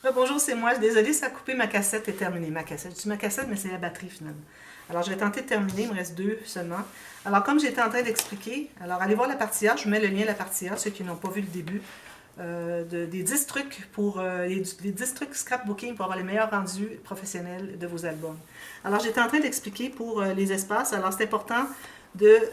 Bonjour, c'est moi. Désolée, ça a coupé, ma cassette est terminée. Ma cassette, je dis ma cassette, mais c'est la batterie finalement. Alors, je vais tenter de terminer, il me reste 2 seulement. Alors, comme j'étais en train d'expliquer, alors allez voir la partie A, je vous mets le lien à la partie A, ceux qui n'ont pas vu le début, des 10 trucs pour les 10 trucs scrapbooking pour avoir les meilleurs rendus professionnels de vos albums. Alors, j'étais en train d'expliquer pour les espaces. Alors, c'est important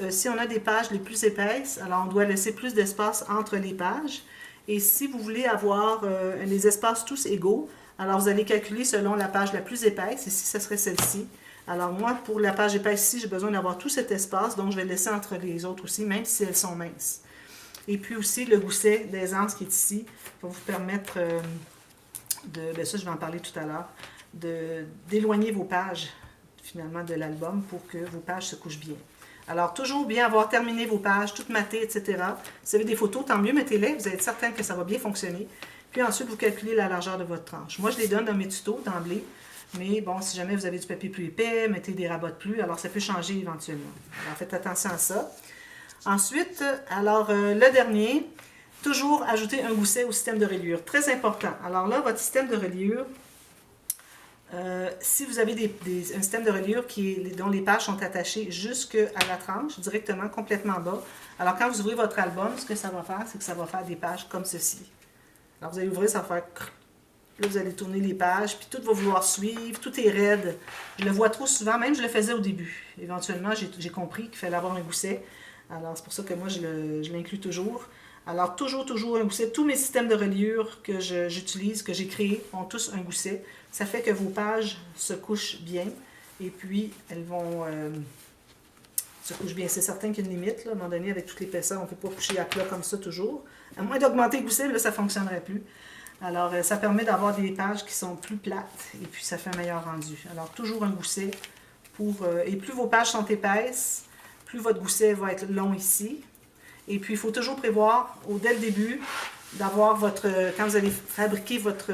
si on a des pages les plus épaisses, alors on doit laisser plus d'espace entre les pages. Et si vous voulez avoir les espaces tous égaux, alors vous allez calculer selon la page la plus épaisse. Ici, ce serait celle-ci. Alors moi, pour la page épaisse ici, j'ai besoin d'avoir tout cet espace, donc je vais le laisser entre les autres aussi, même si elles sont minces. Et puis aussi, le gousset d'aisance qui est ici va vous permettre bien ça je vais en parler tout à l'heure, d'éloigner vos pages finalement de l'album pour que vos pages se couchent bien. Alors, toujours bien avoir terminé vos pages, toutes matées, etc. Si vous avez des photos, tant mieux, mettez-les. Vous allez être certain que ça va bien fonctionner. Puis ensuite, vous calculez la largeur de votre tranche. Moi, je les donne dans mes tutos d'emblée. Mais bon, si jamais vous avez du papier plus épais, mettez des rabats de plus. Alors, ça peut changer éventuellement. Alors, faites attention à ça. Ensuite, alors, le dernier, toujours ajouter un gousset au système de reliure. Très important. Alors là, votre système de reliure, si vous avez un système de reliure dont les pages sont attachées jusqu'à la tranche, directement, complètement bas, alors quand vous ouvrez votre album, ce que ça va faire, c'est que ça va faire des pages comme ceci. Alors vous allez ouvrir, ça va faire... Là, vous allez tourner les pages, puis tout va vouloir suivre, tout est raide. Je le vois trop souvent, même je le faisais au début. Éventuellement, j'ai compris qu'il fallait avoir un gousset. Alors, c'est pour ça que moi, je l'inclus toujours. Alors, toujours un gousset. Tous mes systèmes de reliure que j'utilise, que j'ai créés, ont tous un gousset. Ça fait que vos pages se couchent bien. Et puis, elles vont se couchent bien. C'est certain qu'il y a une limite, là, à un moment donné, avec toute l'épaisseur, on ne peut pas coucher à plat comme ça toujours. À moins d'augmenter le gousset, là, ça ne fonctionnerait plus. Alors, ça permet d'avoir des pages qui sont plus plates et puis ça fait un meilleur rendu. Alors, toujours un gousset et plus vos pages sont épaisses, plus votre gousset va être long ici. Et puis, il faut toujours prévoir, dès le début, d'avoir quand vous allez fabriquer votre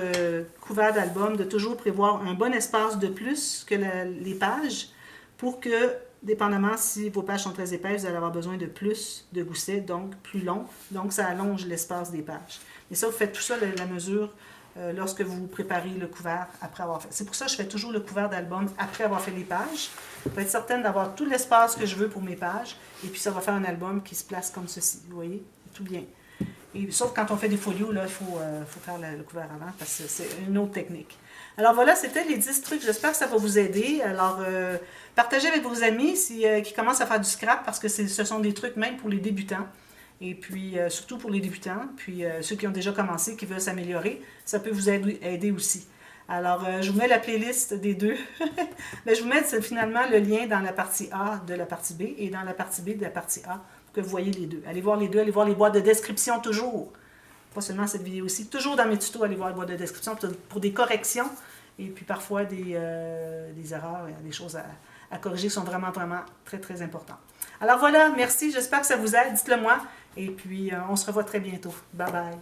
couvert d'album, de toujours prévoir un bon espace de plus que les pages pour que, dépendamment si vos pages sont très épaisses, vous allez avoir besoin de plus de goussets, donc plus long. Donc, ça allonge l'espace des pages. Et ça, vous faites tout ça à la mesure lorsque vous préparez le couvert après avoir fait. C'est pour ça que je fais toujours le couvert d'album après avoir fait les pages. Pour être certaine d'avoir tout l'espace que je veux pour mes pages. Et puis, ça va faire un album qui se place comme ceci. Vous voyez? Tout bien. Et, sauf quand on fait des folios, là, il faut faire le couvert avant parce que c'est une autre technique. Alors voilà, c'était les 10 trucs. J'espère que ça va vous aider. Alors, partagez avec vos amis qui commencent à faire du scrap parce que ce sont des trucs même pour les débutants. Et puis, surtout pour les débutants, puis ceux qui ont déjà commencé, qui veulent s'améliorer, ça peut vous aider aussi. Alors, je vous mets la playlist des deux. Mais je vous mets finalement le lien dans la partie A de la partie B et dans la partie B de la partie A pour que vous voyez les deux. Allez voir les deux, allez voir les boîtes de description toujours. Pas seulement cette vidéo-ci, toujours dans mes tutos, allez voir les boîtes de description pour des corrections et puis parfois des erreurs, des choses à corriger qui sont vraiment, vraiment très, très importantes. Alors voilà, merci, j'espère que ça vous aide, dites-le moi. Et puis, on se revoit très bientôt. Bye bye.